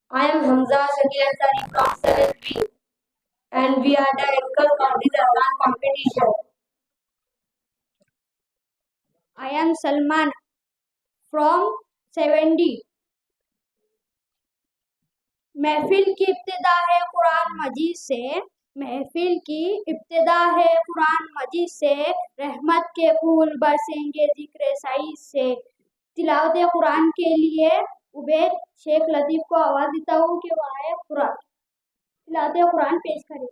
I am Hamza Shakir Ansari from 7th B and we are the anchors of this advanced competition. I am Salman from 7D. महफिल की इब्तिदा है कुरान मजीद से। महफिल की इब्तिदा है कुरान मजीद से। रहमत के फूल बरसेंगे जिक्र सईद से। तिलावत कुरान के लिए उबैद शेख लतीफ को आवाज देता हूँ कि वो आए कुरान तिलावत कुरान पेश करें।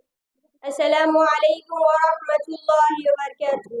अस्सलामु अलैकुम व रहमतुल्लाहि व बरकातुहू।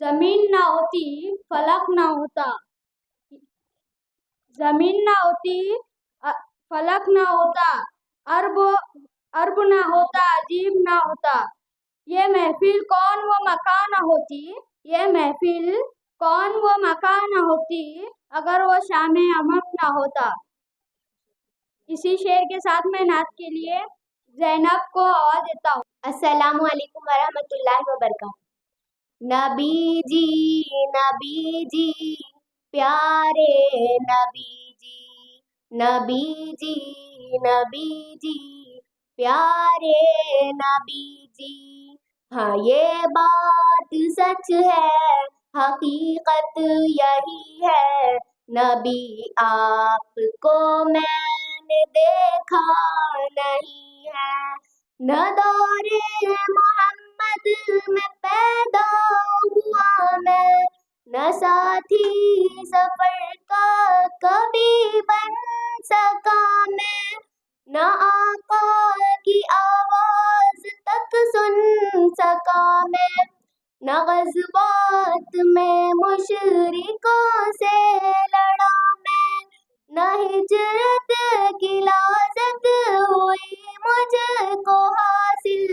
जमीन ना होती फलक ना होता। जमीन ना होती फलक ना होता। अर्ब ना होता अजीब ना होता। ये महफिल कौन व मकान ना होती। ये महफिल कौन व मकान ना होती अगर वो शाम अमर ना होता। इसी शेर के साथ मैं नात के लिए जैनब को आवाज देता हूँ। अस्सलामु अलैकुम व रहमतुल्लाहि व बरकातहू। नबी जी प्यारे नबी जी प्यारे नबी जी। हाँ ये बात सच है हकीकत यही है। नबी आपको मैंने देखा नहीं है। न दौरे मोहम्मद में पैदा हुआ मैं। न साथी सफर का कभी बन सका मैं। न आका की आवाज तक सुन सका मैं। न ग़ज़वात में मुशरिकों से लड़ा मैं। न हिजरत की लाज़त हुई मुझको हासिल।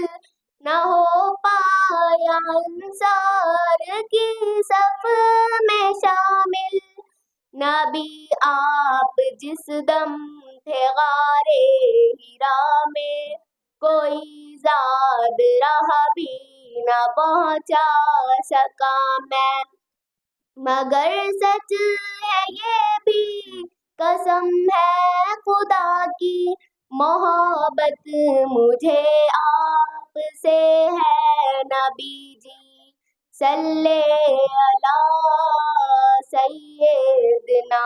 न हो पाया अंसार की सफ में शामिल। नबी आप जिस दम थे गारे हिरा में कोई ज़ाद रहा भी न पहुँचा सका मैं। मगर सच है ये भी कसम है खुदा की मोहब्बत मुझे आपसे है। नबी जी सल्ले अला सय्यिदना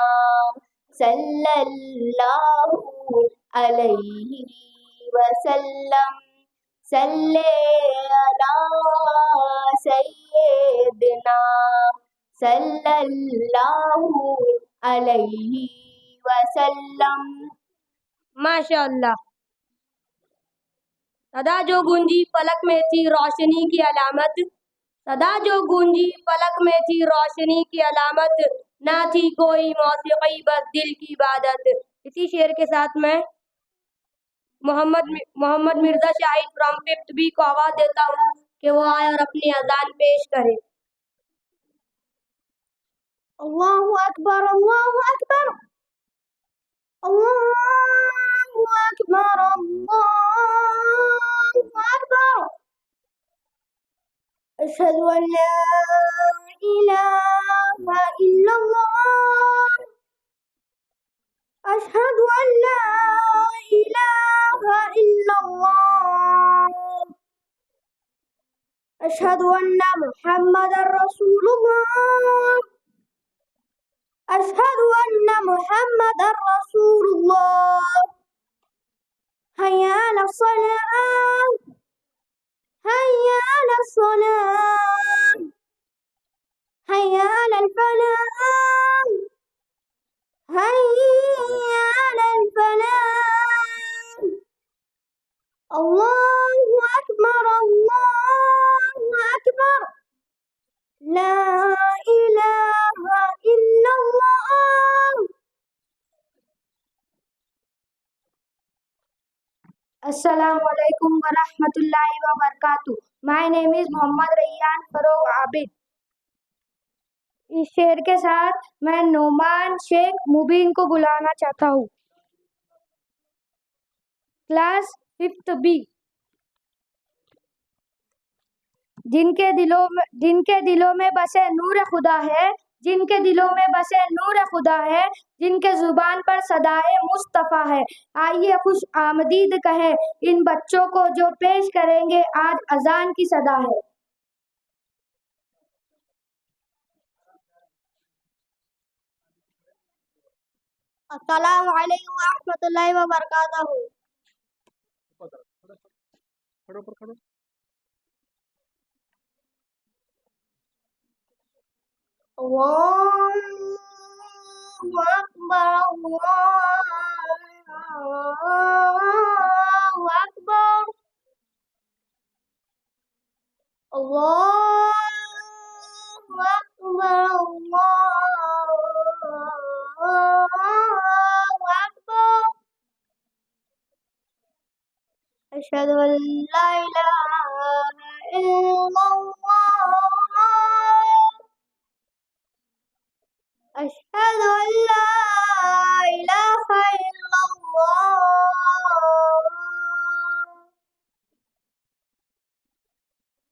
सल्लल्लाहु अलैहि वसल्लम। सल्ले अला सय्यिदना सल्लल्लाहु अलैहि वसल्लम। माशाअल्लाह। सदा जो गूंजी फलक में थी रोशनी की अलामत। सदा जो गूंजी फलक में थी रोशनी की अलामत। ना थी कोई मौसीकी बस दिल की इबादत। इसी शेर के साथ मैं Mohammad Mirza Shahid from 5th B को आवाज देता हूँ कि वो आए और अपनी अजान पेश करे। अल्लाहु अकबर अल्लाहु अकबर अल्लाहु अकबर अल्लाहु अकबर। अशहदु अन ला इलाहा इल्लल्लाह। अशहदु अन ला इलाहा इल्लल्लाह। अशहदु अन्ना मुहम्मदर रसूलुल्लाह। अशहदु अन्ना मुहम्मदर रसूलुल्लाह। हय्या अला सलाह, हय्या अला सलाह, हय्या अल फलाह, हय्या अल फलाह। अल्लाहु अकबर, अल्लाहु अकबर, ला इलाहा इल्लल्लाह। Assalamu alaikum wa rahmatullahi wa barakatuh. My name is Mohammad Rayyan फरोग आबिद। इस शेर के साथ मैं नोमान शेख मुबीन को बुलाना चाहता हूँ। Class 5th B. जिनके दिलों में बसे नूर खुदा है, जिनके दिलों में बसे नूर खुदा है, जिनके जुबान पर सदाए मुस्तफ़ा है। आइए खुश आमदीद कहें इन बच्चों को जो पेश करेंगे आज अजान की सदा है। अस्सलामु अलैकुम व रहमतुल्लाहि व बरकातहू। अल्लाहु अकबर, अल्लाहु अकबर, अल्लाहु अकबर, अल्लाहु अकबर। अशहदु अन ला इलाहा इल्लल्लाह, अशहदु अन ला इलाहा इल्लल्लाह,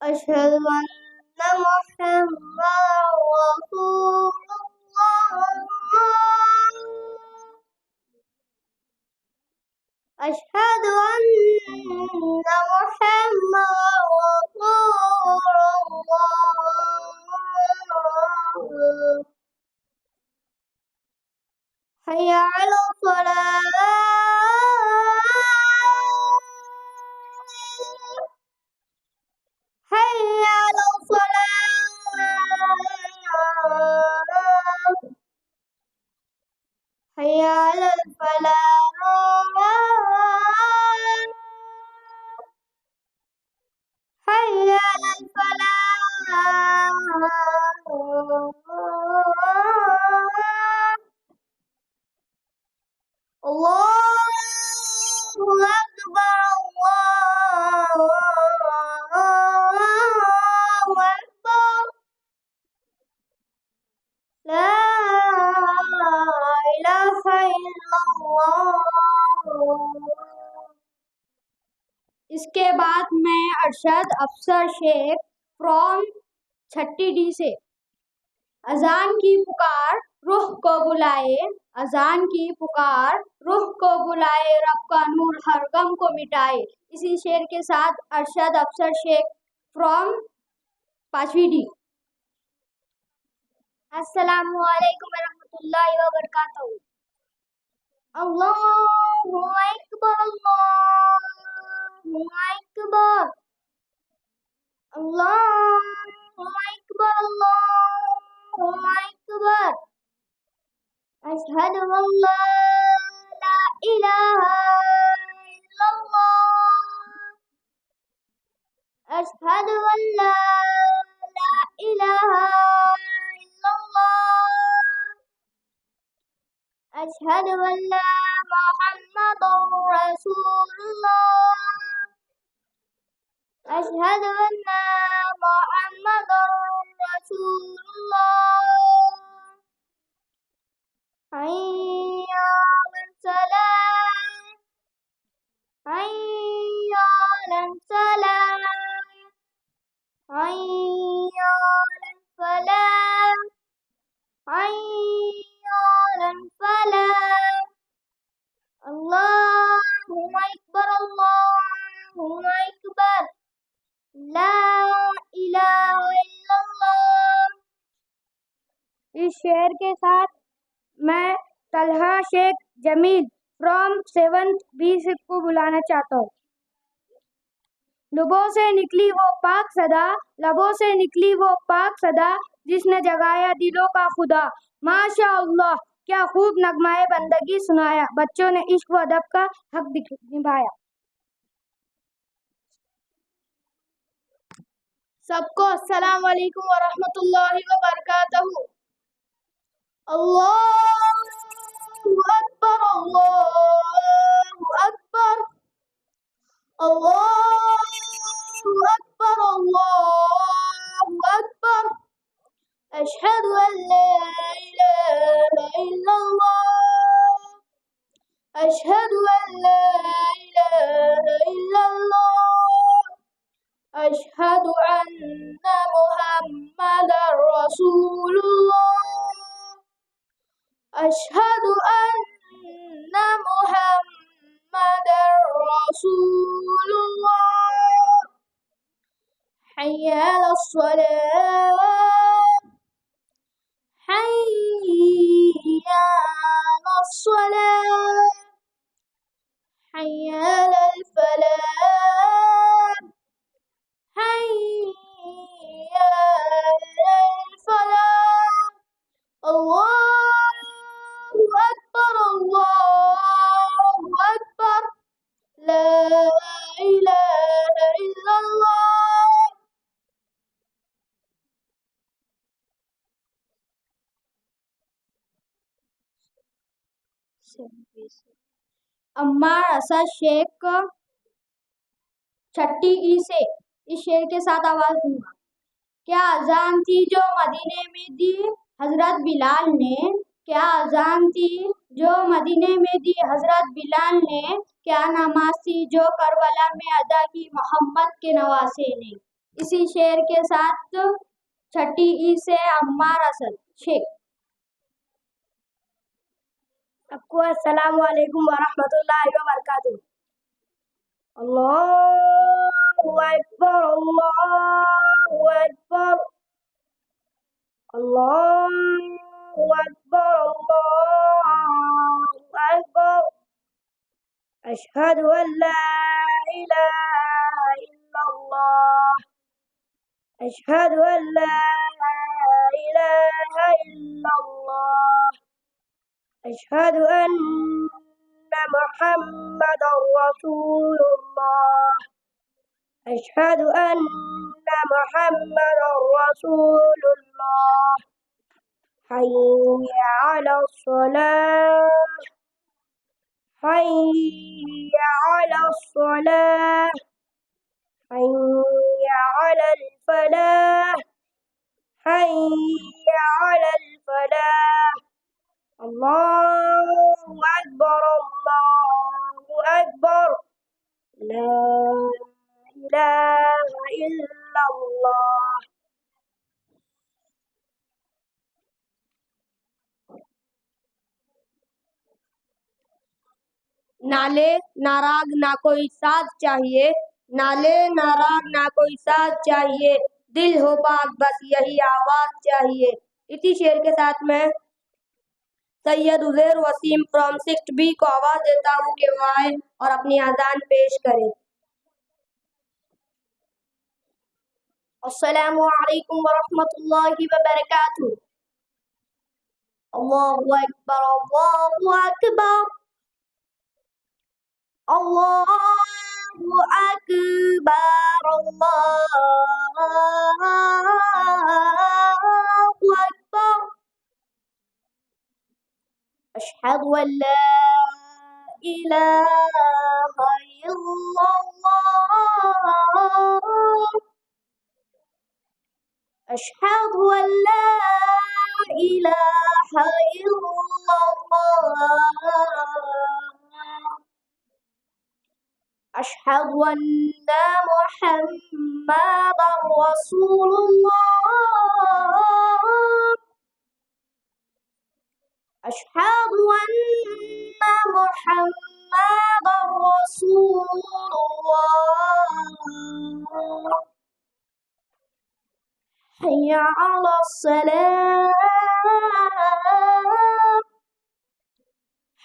अशहदु अन्ना मुहम्मदर रसूलुल्लाह, अशहदु अन्ना मुहम्मदर रसूलुल्लाह। हय्या अला सलाह, हय्या अला सलाह, हय्या अल फलाह, हय्या अल फलाह। अल्लाहु अकबर, अल्लाहु अकबर, ला इलाहा इल्लल्लाह। इसके बाद मैं अरशद अफसर शेख फ्रॉम 6ठी डी से। अजान की पुकार रूह को बुलाए, अजान की पुकार रूह को बुलाए, रब का नूर हर गम को मिटाए। इसी शेर के साथ अरशद अफसर शेख फ्रॉम 5वीं डी। अस्सलामु अलैकुम रहमतुल्लाहि व बरकातहू। अल्लाहु अकबर, अल्लाहु अकबर, अल्लाहु अकबर, अल्लाहु अकबर। अशहदु अन ला इलाहा इल्लल्लाह, अशहदु अन ला इलाहा इल्लल्लाह, अशहदु अन्ना मुहम्मदुर रसूलुल्लाह, अशहदु अन्ना मुहम्मदुर रसूलुल्लाह। हय्या अलस सलाह, हय्या अलस सलाह, हय्या अलल फलाह, हय्या अलल फलाह। अल्लाहु अकबर, अल्लाहु अकबर, ला इलाहा इल्लल्लाह। इस शेर के साथ मैं Talha Shaikh Jameel from 7th B को बुलाना चाहता हूँ। लबों से निकली वो पाक सदा, लबों से निकली वो पाक सदा, जिसने जगाया दिलों का खुदा। माशा अल्लाह, क्या खूब नगमाए बंदगी सुनाया, बच्चों ने इश्क व अदब का हक निभाया। सबको अस्सलाम वालेकुम व रहमतुल्लाहि व बरकातहू। अल्लाहु अकबर, अल्लाहु अकबर, अल्लाहु अकबर, अल्लाहु अकबर। अशहदु अन ला इलाहा इल्लल्लाह, अशहदु अन ला इलाहा इल्लल्लाह, अशहदु अन्ना मुहम्मदर रसूलुल्लाह, अशहदु अन्ना मुहम्मदर रसूलुल्लाह। हय्या अलस सलाह, हय्या अलस सलाह, हय्या अलल फलाह, हय्या अलल फलाह। अल्लाहु अकबर, अल्लाहु अकबर, ला इलाहा इल्लल्लाह। अम्मार असद शेख छठी ई से इस शेर के साथ आवाज दूंगा। क्या अजान थी जो मदीने में दी हजरत बिलाल ने, क्या अजान थी जो मदीने में दी हजरत बिलाल ने, क्या नमाज थी जो करबला में अदा की मोहम्मद के नवासे ने। इसी शेर के साथ छठी ई से अम्मार असद शेख। सबको अस्सलाम वालेकुम व रहमतुल्लाहि व बरकातुहू। अल्लाहु अकबर, अल्लाहु अकबर, अल्लाहु अकबर, अल्लाहु अकबर। अशहदु अन ला इलाहा इल्लल्लाह, अशहदु अन ला इलाहा इल्लल्लाह, अशहदु अन्ना मुहम्मदर रसूलुल्लाह, अशहदु अन्ना मुहम्मदर रसूलुल्लाह। हय्या अलस सलाह, हय्या अलस सलाह, हय्या अलल फलाह, हय्या अलल फलाह। अल्लाहु अकबर, अल्लाहु अकबर, ला इलाहा इल्लल्लाह। नाले नाराग ना कोई साथ चाहिए, नाले नाराग ना कोई साथ चाहिए, दिल हो पाक बस यही आवाज चाहिए। इसी शेर के साथ मैं Syed Uzair Waseem from 6th B को आवाज देता हूँ कि वो आए और अपनी आजान पेश करें। अस्सलामु अलैकुम व रहमतुल्लाहि व बरकातुहू। अल्लाहु अकबर, अल्लाहु अकबर, अल्लाहु अकबर, अल्लाहु अकबर। अशहदु अन ला इलाहा इल्लल्लाह, अशहदु अन ला इलाहा इल्लल्लाह, अशहदु अन्ना मुहम्मदर रसूलुल्लाह, अशहदु अन्ना मुहम्मदर रसूलुल्लाह। हय्या अलस सलाह,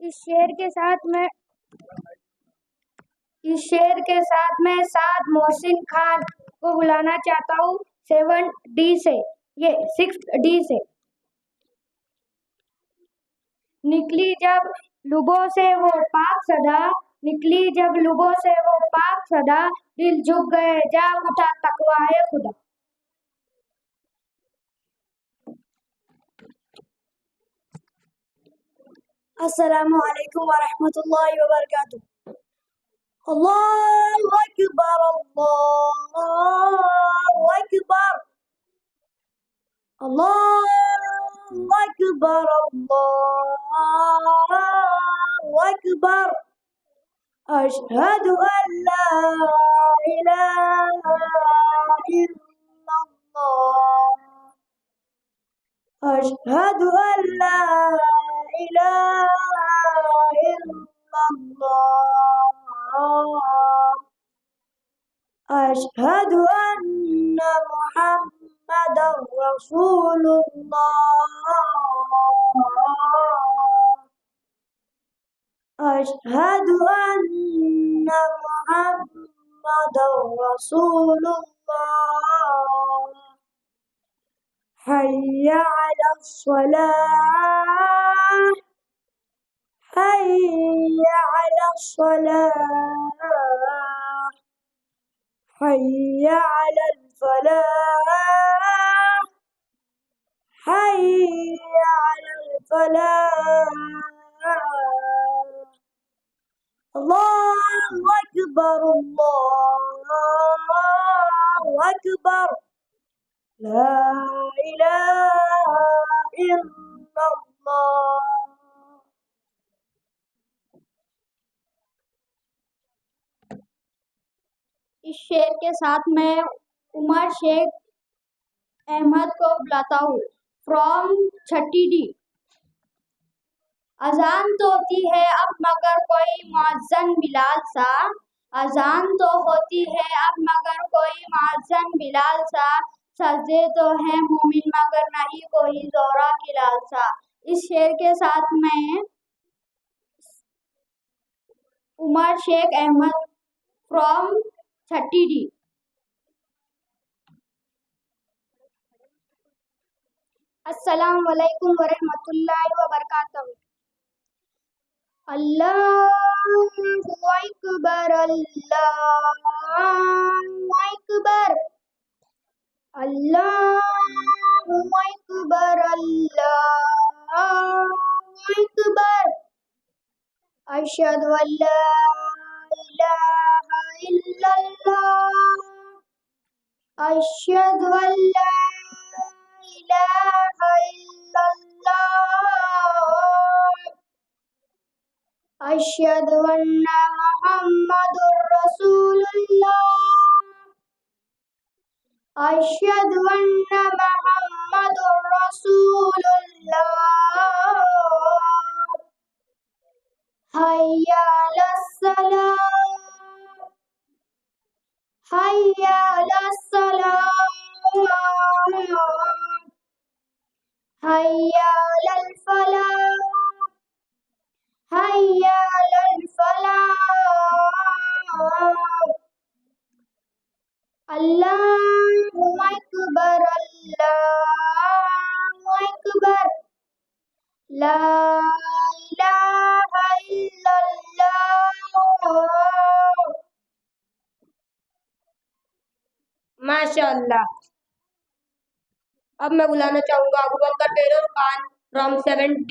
इस शेर के साथ मैं साद मोहसिन खान को बुलाना चाहता हूँ 7D से, ये 6D से। निकली जब लुबों से वो पाक सदा, निकली जब लुबों से वो पाक सदा, दिल झुक गए जाग उठा तकवा है खुदा। अस्सलामु अलैकुम व रहमतुल्लाहि व बरकातुहू। अल्लाहु अकबर अल्लाहु अकबर अल्लाहु अकबर अल्लाहु अकबर अशहदु अन ला इलाहा इल्लल्लाह अशहदु अन ला इलाहा इल्लल्लाह अशहदु अन्ना मुहम्मदर रसूलुल्लाह अशहदु अन्ना मुहम्मदर रसूलुल्लाह हय्या अलस सलाह हय्या अलस सलाह हय्या अलल फलाह हय्या अलल फलाह अल्लाहु अकबर अल्लाहु अकबर ला इलाहा इल्लल्लाह। इस शेर के साथ मैं उमर शेख अहमद को बुलाता हूँ फ्रॉम 30D। अजान तो होती है अब मगर कोई मुअज्जन बिलाल सा, अजान तो होती है अब मगर कोई मुअज्जन बिलाल सा, सजदे तो है मोमिन मगर नहीं कोई ज़ोरा किलाल सा। इस शेर के साथ मैं उमर शेख अहमद फ्रॉम 30D। अस्सलाम वालेकुम व रहमतुल्लाहि व बरकातहू। अल्लाहु अकबर अल्लाहु अकबर अल्लाहु अकबर अल्लाहु अकबर अशहदु अल्ला इलाहा इल्लल्लाह अशहदु अल्ला इलाहा इल्लल्लाह अशहदु अन्ना मुहम्मदुर रसूलुल्लाह अशहदु अन्ना मुहम्मदुर रसूलुल्लाह हय्या अलस सलाह हय्या अलस सलाह हय्या अलल फलाह हय्या अलल फलाह अल्लाहु अकबर अल्लाहु अकबर ला इलाहा इल्लल्लाह। माशाअल्लाह। अब मैं बुलाना चाहूंगा अबू बकर टेलर खान फ्रॉम 7D।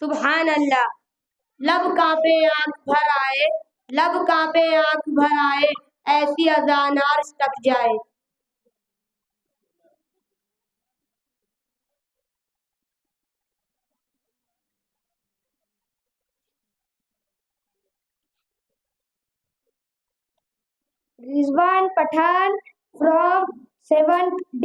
सुभान अल्लाह। लब कांपे आंख भर आए, लब कांपे आंख भर आए, ऐसी अजान अर्श तक जाए। Rizwan Pathan from 7th D.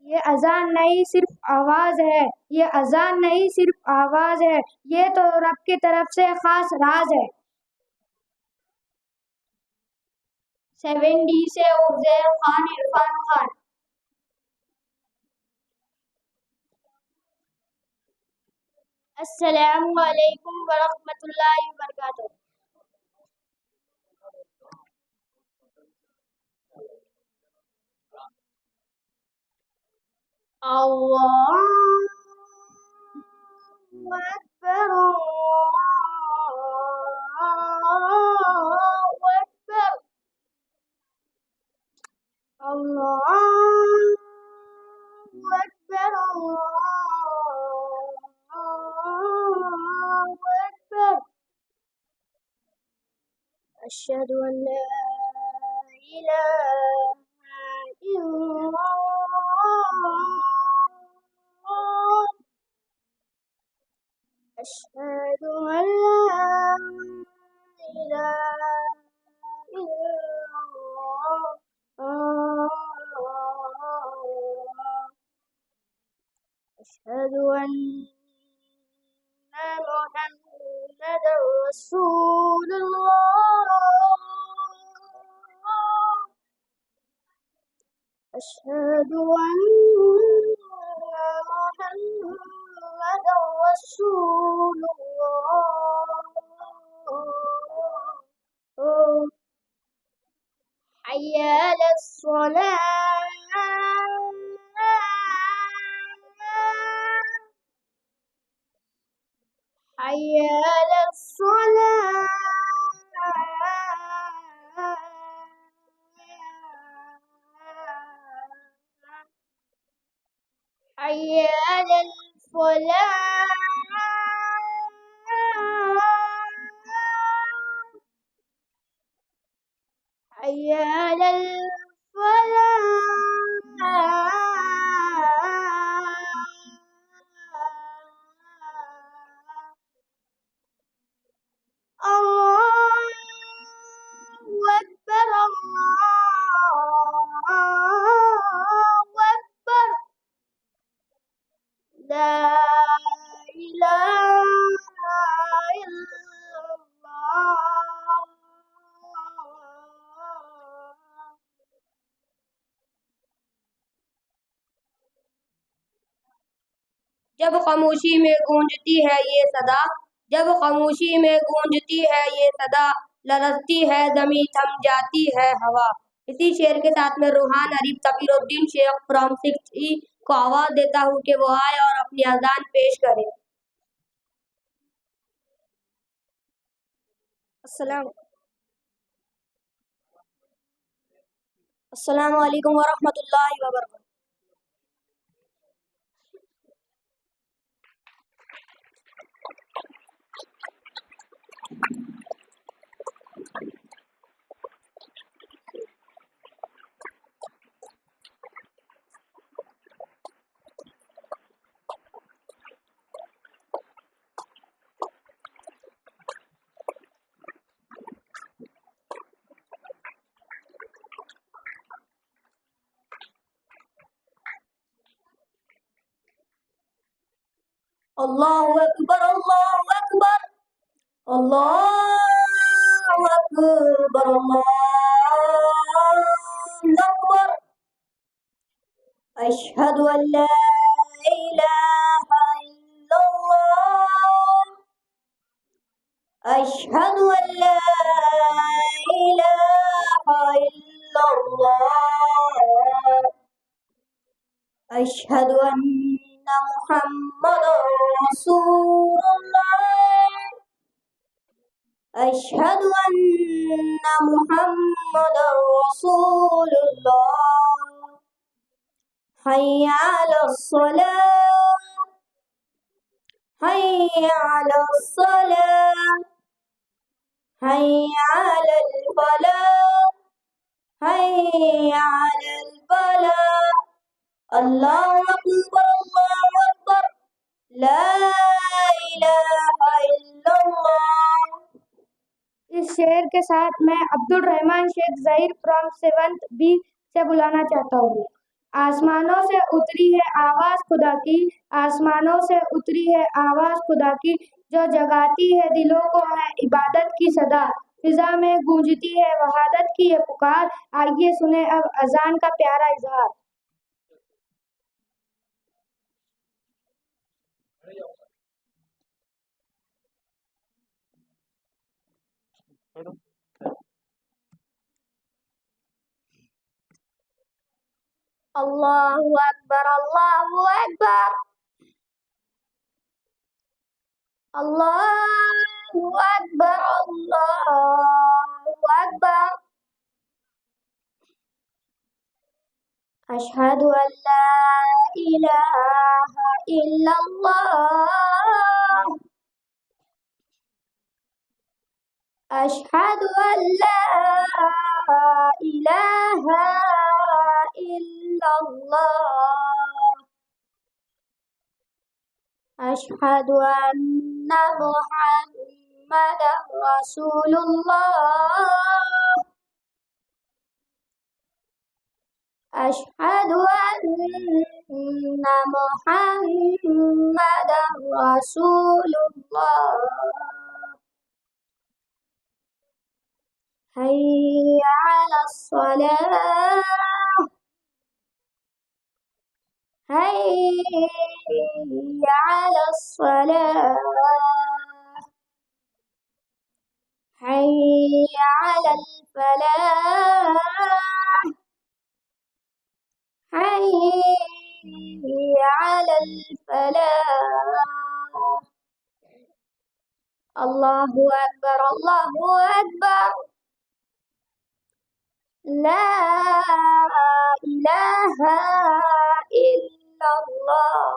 ये अजान नहीं सिर्फ आवाज है, ये अजान नहीं सिर्फ आवाज है, ये तो रब की तरफ से खास राज है। 7D से उजैर खान इरफान खान। अस्सलामु अलैकुम वरहमतुल्लाहि वबरकातुहू। अल्लाहु अकबर, अल्लाहु अकबर, अल्लाहु अकबर, अल्लाहु अकबर। अशहदु अन ला इलाहा इल्लल्लाह, अशहदु अन ला इलाहा इल्लल्लाह, अशहदु अन्ना मुहम्मदर रसूलुल्लाह, अशहदु अन्ना मुहम्मदर रसूलुल्लाह। हय्या अलस्सलाह, हय्या अलस्सलाह, हय्या अलफलाह, हय्या अलफलाह। अल्लाहु अकबर, अल्लाहु अकबर, ला इलाहा इल्लल्लाह। जब खामोशी में गूंजती है ये सदा, जब खामोशी में गूंजती है ये सदा, लरजती है ज़मीं थम जाती है हवा। इसी शेर के साथ में रूहान अरीफ तकीरुद्दीन शेख फ्रॉम 6E को आवाज देता हूँ कि वो आए और अपनी अजान पेश करे। अस्सलामु अलैकुम वरहमतुल्लाहि वबरकातुहू। अल्लाहु अकबर, अल्लाहु अकबर, अल्लाहु अकबर, अल्लाहु अकबर। अशहदु अन ला इलाहा इल्लल्लाह, अशहदु अन ला इलाहा इल्लल्लाह, अशहदु अन्ना मुहम्मदर रसूलुल्लाह, अशहदु अन्ना मुहम्मदर रसूलुल्लाह। हय्या अलस्सलाह, हय्या अलस्सलाह, हय्या अलफलाह, हय्या अलफलाह। अल्लाहु अकबर, अल्लाहु अकबर, ला इलाहा इल्लल्लाह। इस शेर के साथ मैं Abdul Rahman Shaikh Zaheer from 7th B से बुलाना चाहता हूँ। आसमानों से उतरी है आवाज खुदा की, आसमानों से उतरी है आवाज खुदा की, जो जगाती है दिलों को है इबादत की सदा, फिजा में गूंजती है वहादत की ये पुकार। आइए सुने अब अजान का प्यारा इजहार। अल्लाहु अकबर, अल्लाहु अकबर, अल्लाहु अकबर, अल्लाहु अकबर। अशहदु अल्ला इलाहा इल्लल्लाह, अशहदु अल्ला इलाहा इल्लल्लाह, अशहदु अन्ना मुहम्मदर रसूलुल्लाह, अशहदु अन्ना मुहम्मदर रसूलुल्लाह। हय्या अलस्सलाह, हय्या अलस्सलाह, हय्या अलल फलाह, हय्या अलल फलाह। अल्लाहु अकबर, अल्लाहु अकबर, ला इलाहा इल्लल्लाह।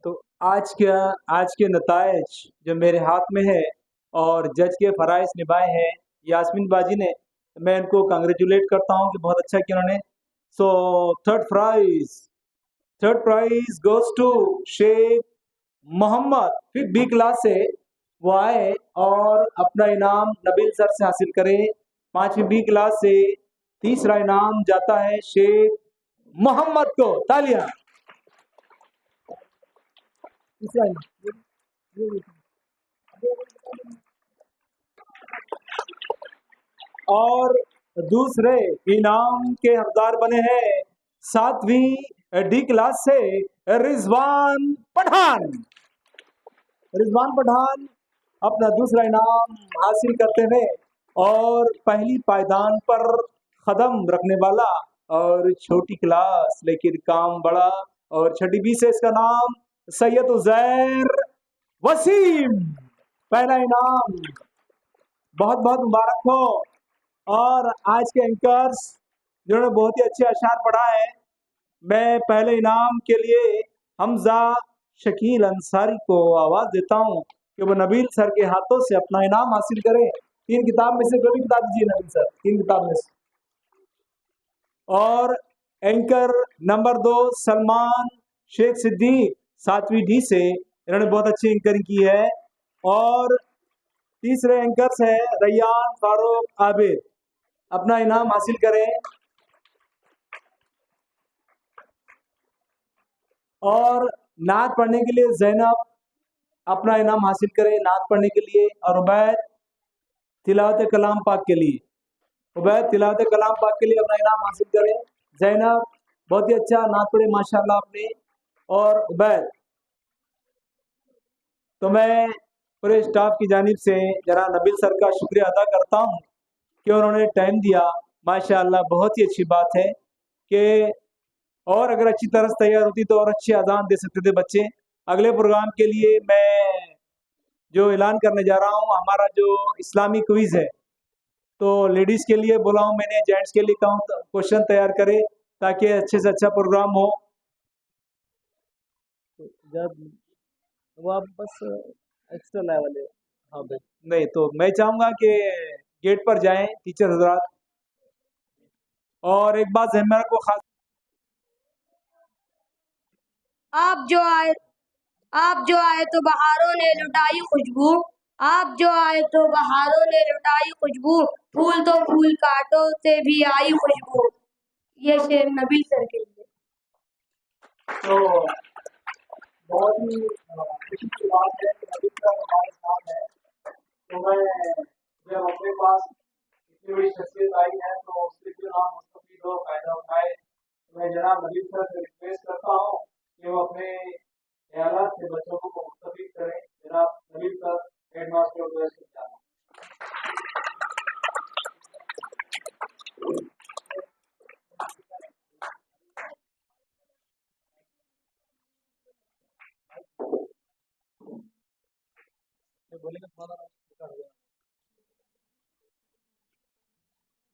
तो आज के नताइज जो मेरे हाथ में है और जज के फ़राइज़ निभाए हैं यास्मीन बाजी ने, मैं इनको कांग्रेचुलेट करता हूँ कि बहुत अच्छा किया उन्होंने। So third prize goes to Shaikh Mohammad, फिर बी क्लास से वो आए और अपना इनाम नबील सर से हासिल करे। 5वीं बी क्लास से तीसरा इनाम जाता है शेख मोहम्मद को, तालियां। तीसरा इनाम और दूसरे इनाम के हकदार बने हैं 7वीं डी क्लास से रिजवान पठान। रिजवान पठान अपना दूसरा इनाम हासिल करते हैं और पहली पायदान पर कदम रखने वाला और छोटी क्लास लेकिन काम बड़ा, और छठी बी से इसका नाम सैयद उजैर वसीम। पहला इनाम बहुत बहुत मुबारक हो। और आज के एंकर्स जिन्होंने बहुत ही अच्छे अशार पढ़ा है, मैं पहले इनाम के लिए हमजा शकील अंसारी को आवाज़ देता हूँ कि वो नबील सर के हाथों से अपना इनाम हासिल करें। 3 किताब में से कोई भी किताब दीजिए नबील सर, 3 किताब में से। और एंकर नंबर 2 सलमान शेख सिद्दीक 7वीं डी से, इन्होंने बहुत अच्छी एंकरिंग की है। और तीसरे एंकर्स है रैयान फारूक आबिद, अपना इनाम हासिल करें। और नात पढ़ने के लिए जैनब अपना इनाम हासिल करें नात पढ़ने के लिए। और उबैद तिलावत कलाम पाक के लिए, उबैद तिलावत कलाम पाक के लिए अपना इनाम हासिल करें। जैनब बहुत ही अच्छा नात पढ़े माशाल्लाह आपने। और उबैद, तो मैं पूरे स्टाफ की जानिब से जनाब नबील सर का शुक्रिया अदा करता हूँ कि उन्होंने टाइम दिया। माशाल्लाह बहुत ही अच्छी बात है कि और अगर अच्छी तरह से तैयार होती तो और अच्छी अजान दे सकते थे बच्चे। अगले प्रोग्राम के लिए मैं जो ऐलान करने जा रहा हूँ, हमारा जो इस्लामी क्विज़ है, तो लेडीज़ के लिए बोला हूँ मैंने, जेंट्स के लिए कहूँ तो क्वेश्चन तैयार करें ताकि अच्छे से अच्छा प्रोग्राम हो। जब वो आप बस एक्स्ट्रा लेवल है। हाँ भाई, नहीं तो मैं चाहूँगा कि गेट पर जाएं टीचर हजरात। और एक बात जहन में रखो, खास आप जो आए आप जो आए तो बहारों ने लुटाई खुशबू, आप जो आए तो बहारों ने लुटाई खुशबू, फूल तो फूल कांटों से भी आई खुशबू। ये शेर नबी सर के लिए। तो बहुत ही खुशी की बात है कि नबी सर हमारे साथ है। तो मैं जब अपने पास इतनी बड़ी शख्सियत आई है तो उससे क्यों ना मुस्तफीद हो, फायदा उठाए। तो मैं जनाब नबील सर से रिक्वेस्ट करता हूँ कि वो अपने ख्यालात से बच्चों को मुस्तफीद करें। जनाब Nabeel sir, head master of the school.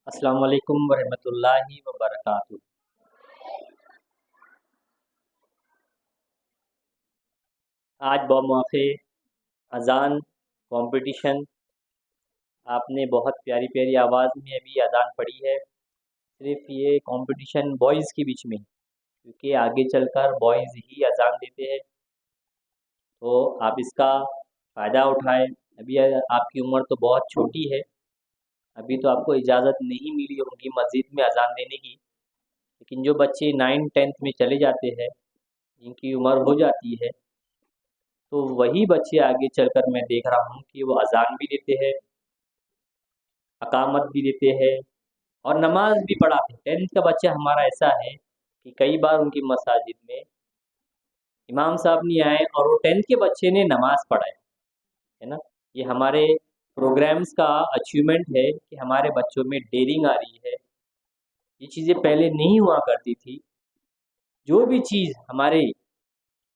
अस्सलाम वालेकुम वरहमतुल्लाहि वबरकातुहू। आज बमौक़े अज़ान कंपटीशन आपने बहुत प्यारी प्यारी आवाज़ में अभी अज़ान पढ़ी है। सिर्फ ये कंपटीशन बॉयज़ के बीच में, क्योंकि आगे चलकर बॉयज़ ही अज़ान देते हैं, तो आप इसका फ़ायदा उठाएं। अभी आपकी उम्र तो बहुत छोटी है, अभी तो आपको इजाज़त नहीं मिली होगी मस्जिद में अज़ान देने की। लेकिन जो बच्चे 9th-10th में चले जाते हैं, जिनकी उम्र हो जाती है, तो वही बच्चे आगे चलकर मैं देख रहा हूँ कि वो अज़ान भी देते हैं, अकामत भी देते हैं और नमाज भी पढ़ाते हैं। 10th का बच्चा हमारा ऐसा है कि कई बार उनकी मसाजिद में इमाम साहब नहीं आए और वो 10th के बच्चे ने नमाज पढ़ाए, है ना। ये हमारे प्रोग्राम्स का अचीवमेंट है कि हमारे बच्चों में डेयरिंग आ रही है। ये चीज़ें पहले नहीं हुआ करती थी। जो भी चीज़ हमारे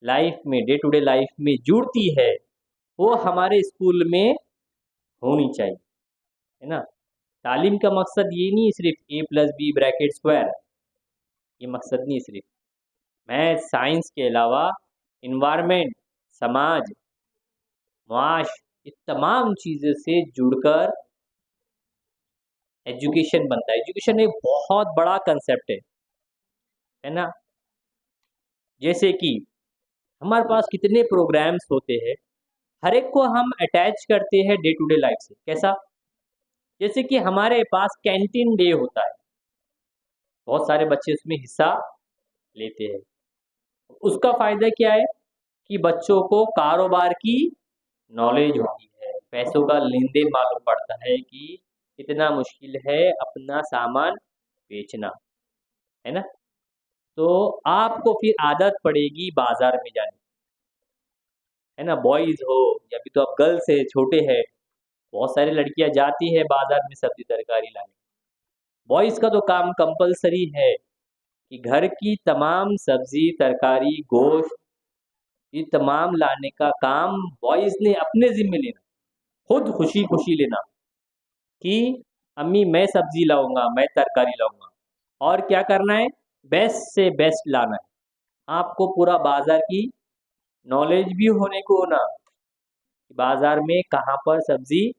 लाइफ में, डे टू डे लाइफ में जुड़ती है, वो हमारे स्कूल में होनी चाहिए, है ना। तालीम का मकसद ये नहीं सिर्फ A+B ब्रैकेट स्क्वायर, ये मकसद नहीं सिर्फ। मैथ साइंस के अलावा इन्वायरमेंट, समाज, मुआश, ये तमाम चीज़ों से जुड़कर एजुकेशन बनता है। एजुकेशन एक बहुत बड़ा कंसेप्ट है ना। जैसे कि हमारे पास कितने प्रोग्राम्स होते हैं, हर एक को हम अटैच करते हैं डे टू डे लाइफ से। कैसा? जैसे कि हमारे पास कैंटीन डे होता है, बहुत सारे बच्चे उसमें हिस्सा लेते हैं। उसका फ़ायदा क्या है कि बच्चों को कारोबार की नॉलेज होती है, पैसों का लेन देन मालूम पड़ता है कि कितना मुश्किल है अपना सामान बेचना, है ना। तो आपको फिर आदत पड़ेगी बाज़ार में जाने, है ना। बॉयज़ हो या अभी तो आप गर्ल्स है, छोटे हैं, बहुत सारी लड़कियां जाती है बाज़ार में सब्जी तरकारी लाने। बॉयज़ का तो काम कंपलसरी है कि घर की तमाम सब्जी तरकारी गोश्त ये तमाम लाने का काम बॉयज़ ने अपने ज़िम्मे लेना, खुद खुशी खुशी लेना कि अम्मी मैं सब्जी लाऊंगा, मैं तरकारी लाऊंगा। और क्या करना है? बेस्ट से बेस्ट लाना है। आपको पूरा बाज़ार की नॉलेज भी होने को ना, बाज़ार में कहाँ पर सब्जी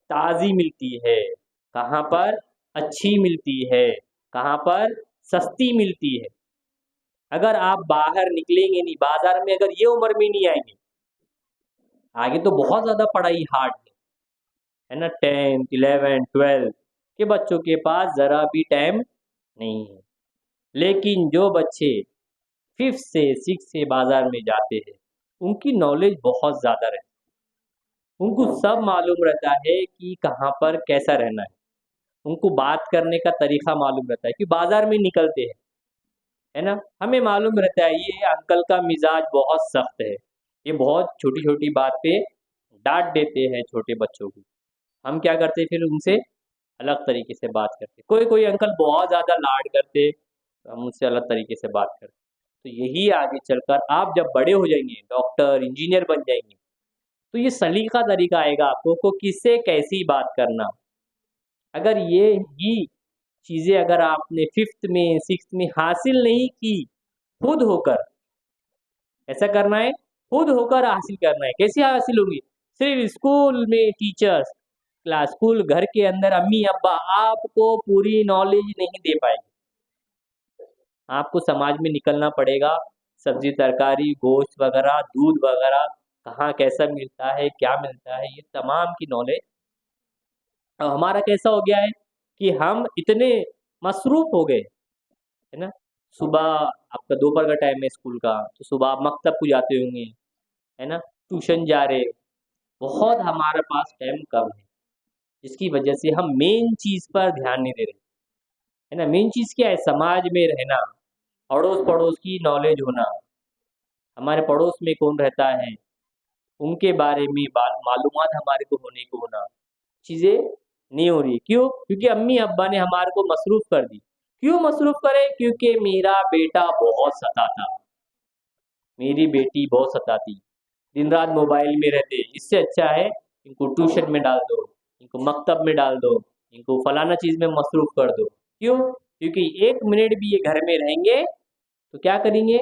ताज़ी मिलती है, कहाँ पर अच्छी मिलती है, कहाँ पर सस्ती मिलती है। अगर आप बाहर निकलेंगे नहीं, बाज़ार में अगर ये उम्र में नहीं आएंगे, आगे तो बहुत ज़्यादा पढ़ाई हार्ड है ना। 10th 11th 12th के बच्चों के पास ज़रा भी टाइम नहीं है। लेकिन जो बच्चे 5th से 6th से बाज़ार में जाते हैं, उनकी नॉलेज बहुत ज़्यादा रहती है। उनको सब मालूम रहता है कि कहाँ पर कैसा रहना है, उनको बात करने का तरीका मालूम रहता है कि बाज़ार में निकलते हैं, है ना। हमें मालूम रहता है ये अंकल का मिजाज बहुत सख्त है, ये बहुत छोटी छोटी बात पे डांट देते हैं छोटे बच्चों को। हम क्या करते फिर उनसे अलग तरीके से बात करते। कोई कोई अंकल बहुत ज़्यादा लाड करते, तो हम उनसे अलग तरीके से बात करते। तो यही आगे चलकर आप जब बड़े हो जाएंगे, डॉक्टर इंजीनियर बन जाएंगे, तो ये सलीका तरीका आएगा आपको को किससे कैसी बात करना। अगर ये ही चीज़ें अगर आपने 5th में 6th में हासिल नहीं की, खुद होकर ऐसा करना है, खुद होकर हासिल करना है। कैसे हासिल होगी? सिर्फ स्कूल में टीचर्स, क्लास, स्कूल, घर के अंदर अम्मी अब्बा आपको पूरी नॉलेज नहीं दे पाएंगे। आपको समाज में निकलना पड़ेगा, सब्जी तरकारी गोश्त वगैरह दूध वगैरह कहाँ कैसा मिलता है क्या मिलता है, ये तमाम की नॉलेज। अब हमारा कैसा हो गया है कि हम इतने मसरूफ हो गए, है ना। सुबह आपका दोपहर का टाइम है स्कूल का, तो सुबह आप मकतब को जाते होंगे, है ना, ट्यूशन जा रहे, बहुत हमारे पास टाइम कम है, जिसकी वजह से हम मेन चीज़ पर ध्यान नहीं दे रहे, है ना। मेन चीज़ क्या है, समाज में रहना, अड़ोस पड़ोस की नॉलेज होना, हमारे पड़ोस में कौन रहता है उनके बारे में मालूमात हमारे को होने को होना, चीज़ें नहीं हो रही। क्यों? क्योंकि अम्मी अब्बा ने हमारे को मसरूफ कर दी। क्यों मसरूफ करे? क्योंकि मेरा बेटा बहुत सताता, मेरी बेटी बहुत सताती, दिन रात मोबाइल में रहते, इससे अच्छा है इनको ट्यूशन में डाल दो, इनको मकतब में डाल दो, इनको फलाना चीज़ में मसरूफ कर दो। क्यों? क्योंकि 1 मिनट भी ये घर में रहेंगे तो क्या करेंगे,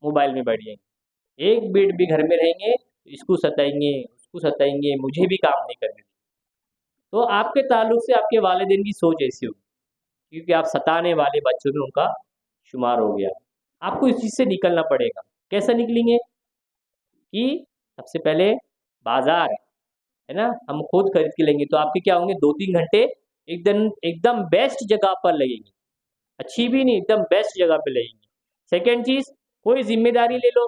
मोबाइल में बैठ जाएंगे। 1 मिनट भी घर में रहेंगे इसको सताएंगे उसको सताएंगे, मुझे भी काम नहीं करने। तो आपके ताल्लुक से आपके वालिदैन की सोच ऐसी होगी, क्योंकि आप सताने वाले बच्चों में उनका शुमार हो गया। आपको इस चीज़ से निकलना पड़ेगा। कैसे निकलेंगे? कि सबसे पहले बाज़ार, है ना, हम खुद खरीद के लेंगे तो आपके क्या होंगे, 2-3 घंटे एकदम बेस्ट जगह पर लगेंगे, अच्छी भी नहीं एकदम बेस्ट जगह पे लगेंगे। सेकेंड चीज़, कोई जिम्मेदारी ले लो,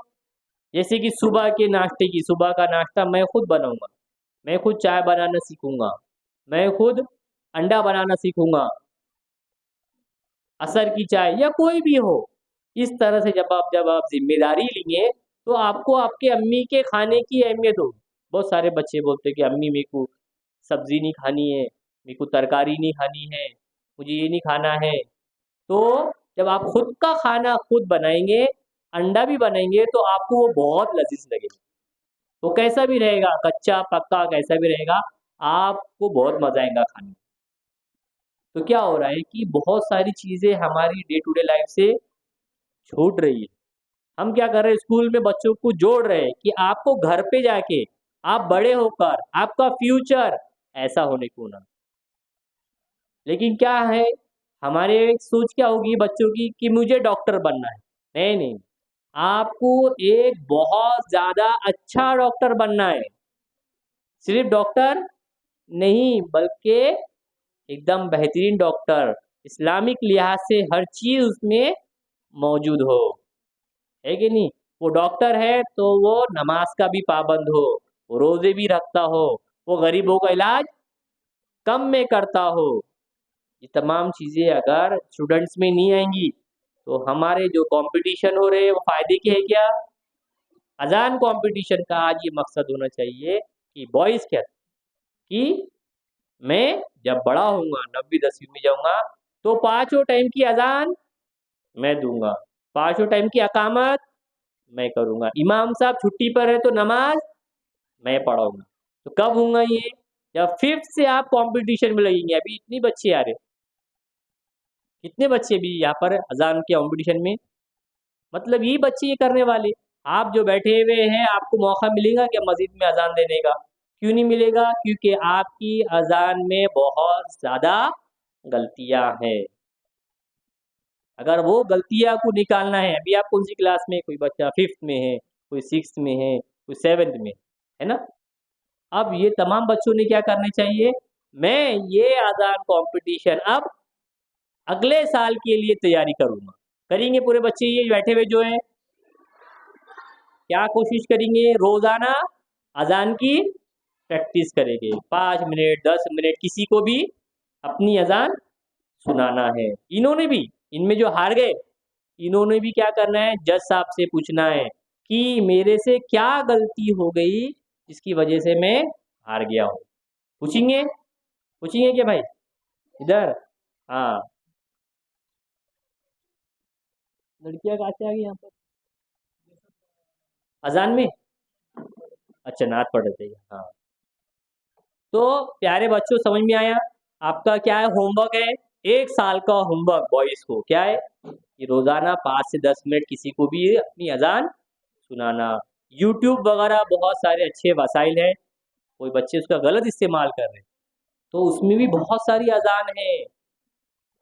जैसे कि सुबह के नाश्ते की, सुबह का नाश्ता मैं खुद बनाऊंगा, मैं खुद चाय बनाना सीखूंगा, मैं खुद अंडा बनाना सीखूंगा, असर की चाय या कोई भी हो। इस तरह से जब आप जिम्मेदारी लेंगे तो आपको आपके अम्मी के खाने की अहमियत होगी। बहुत सारे बच्चे बोलते हैं कि अम्मी मेरे को सब्जी नहीं खानी है, मेरे को तरकारी नहीं खानी है, मुझे ये नहीं खाना है। तो जब आप खुद का खाना खुद बनाएंगे, अंडा भी बनाएंगे, तो आपको वो बहुत लजीज लगेगा। तो कैसा भी रहेगा, कच्चा पक्का कैसा भी रहेगा, आपको बहुत मजा आएगा खाने में। तो क्या हो रहा है कि बहुत सारी चीज़ें हमारी डे टू डे लाइफ से छूट रही है। हम क्या कर रहे हैं, स्कूल में बच्चों को जोड़ रहे हैं कि आपको घर पे जाके आप बड़े होकर आपका फ्यूचर ऐसा होने को ना। लेकिन क्या है, हमारे सोच क्या होगी बच्चों की कि मुझे डॉक्टर बनना है। नहीं नहीं, आपको एक बहुत ज़्यादा अच्छा डॉक्टर बनना है। सिर्फ डॉक्टर नहीं, बल्कि एकदम बेहतरीन डॉक्टर, इस्लामिक लिहाज से हर चीज़ उसमें मौजूद हो, है कि नहीं। वो डॉक्टर है तो वो नमाज का भी पाबंद हो, वो रोज़े भी रखता हो, वो गरीबों का इलाज कम में करता हो। ये तमाम चीज़ें अगर स्टूडेंट्स में नहीं आएंगी तो हमारे जो कंपटीशन हो रहे हैं वो फ़ायदे के है क्या? अजान कंपटीशन का आज ये मकसद होना चाहिए कि बॉयज़ क्या, कि मैं जब बड़ा होऊंगा 9वीं-10वीं में जाऊंगा तो 5 टाइम की अजान मैं दूंगा, 5 टाइम की अकामत मैं करूंगा, इमाम साहब छुट्टी पर है तो नमाज मैं पढ़ाऊंगा। तो कब होगा ये? जब 5th से आप कंपटीशन में लगेंगे। अभी इतनी बच्चे आ रहे, कितने बच्चे भी यहाँ पर अजान के कंपटीशन में, मतलब ये बच्चे ये करने वाले। आप जो बैठे हुए हैं आपको मौका मिलेगा क्या मस्जिद में अजान देने का? क्यों नहीं मिलेगा? क्योंकि आपकी अजान में बहुत ज़्यादा गलतियां हैं। अगर वो गलतियां को निकालना है, अभी आप कौन सी क्लास में, कोई बच्चा 5th में है, कोई 6th में है, कोई 7th में है ना। अब ये तमाम बच्चों ने क्या करना चाहिए, मैं ये अजान कंपटीशन अब अगले साल के लिए तैयारी करूंगा। करेंगे पूरे बच्चे ये बैठे हुए जो है, क्या कोशिश करेंगे, रोजाना अजान की प्रैक्टिस करेंगे, 5 मिनट 10 मिनट किसी को भी अपनी अजान सुनाना है। इन्होंने भी, इनमें जो हार गए, इन्होंने भी क्या करना है, जज साहब से पूछना है कि मेरे से क्या गलती हो गई जिसकी वजह से मैं हार गया हूँ। पूछेंगे, पूछेंगे क्या भाई इधर? हाँ, लड़कियां कहाँ से आ गई यहाँ पर अजान में? अच्छा, नात पढ़ रहे थे। हाँ, तो प्यारे बच्चों समझ में आया? आपका क्या है, होमवर्क है, 1 साल का होमवर्क बॉयज को क्या है कि रोजाना 5 से 10 मिनट किसी को भी अपनी अजान सुनाना। यूट्यूब वगैरह बहुत सारे अच्छे वसाइल हैं, कोई बच्चे उसका गलत इस्तेमाल कर रहे हैं तो उसमें भी बहुत सारी अजान है।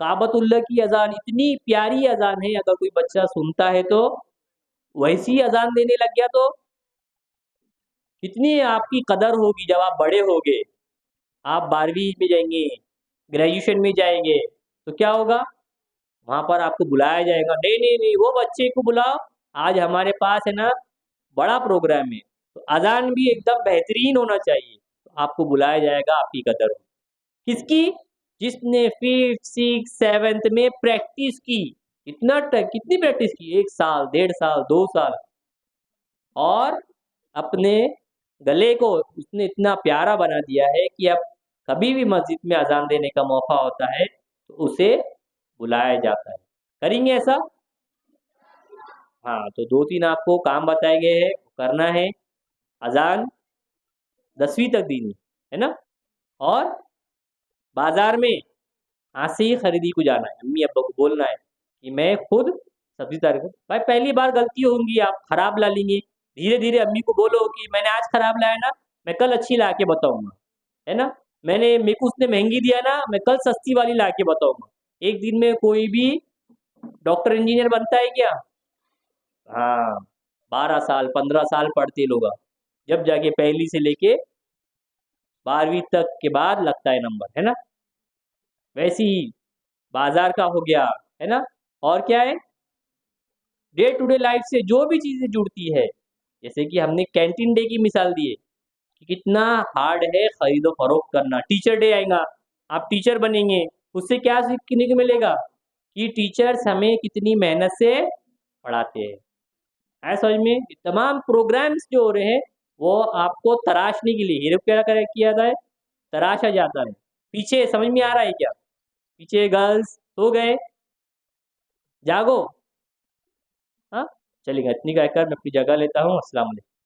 काबतुल्लाह की अजान इतनी प्यारी अजान है, अगर कोई बच्चा सुनता है तो वैसी अजान देने लग गया तो कितनी आपकी कदर होगी जब आप बड़े होगे, आप 12वीं में जाएंगे, ग्रेजुएशन में जाएंगे, तो क्या होगा? वहाँ पर आपको बुलाया जाएगा, नहीं नहीं नहीं वो बच्चे को बुलाओ, आज हमारे पास है ना बड़ा प्रोग्राम है, तो अजान भी एकदम बेहतरीन होना चाहिए, तो आपको बुलाया जाएगा, आपकी कदर होगी। किसकी? जिसने 5th 6th 7th में प्रैक्टिस की। कितनी प्रैक्टिस की? 1 साल, 1.5 साल, 2 साल, और अपने गले को उसने इतना प्यारा बना दिया है कि अब कभी भी मस्जिद में अजान देने का मौका होता है तो उसे बुलाया जाता है। करेंगे ऐसा? हाँ, तो 2-3 आपको काम बताए गए हैं, करना है। अजान 10वीं तक देनी है ना, और बाजार में आज से ही खरीदी को जाना है, अम्मी अब्बा को बोलना है कि मैं खुद सब्जी तारीख को, भाई पहली बार गलती होंगी, आप खराब ला लेंगे, धीरे धीरे अम्मी को बोलो कि मैंने आज खराब लाया ना, मैं कल अच्छी ला के बताऊंगा, है ना। मेरे को उसने महंगी दिया ना, मैं कल सस्ती वाली ला के बताऊंगा। एक दिन में कोई भी डॉक्टर इंजीनियर बनता है क्या? हाँ, 12 साल 15 साल पढ़ते लोग, जब जाके पहली से लेके 12वीं तक के बाद लगता है नंबर, है ना। वैसे ही बाजार का हो गया, है ना। और क्या है? डे टू डे लाइफ से जो भी चीजें जुड़ती है, जैसे कि हमने कैंटीन डे की मिसाल दी है कि कितना हार्ड है खरीदो फरोख्त करना। टीचर डे आएगा, आप टीचर बनेंगे, उससे क्या सीखने को मिलेगा कि टीचर्स हमें कितनी मेहनत से पढ़ाते हैं। है समझ में? ये तमाम प्रोग्राम्स जो हो रहे हैं वो आपको तराशने के लिए, हीरो क्या किया जाता है? तराशा जाता है। पीछे समझ में आ रहा है क्या? पीछे गर्ल्स सो गए, जागो। हाँ, चलेगा, इतनी कहकर मैं अपनी जगह लेता हूँ। अस्सलाम वालेकुम।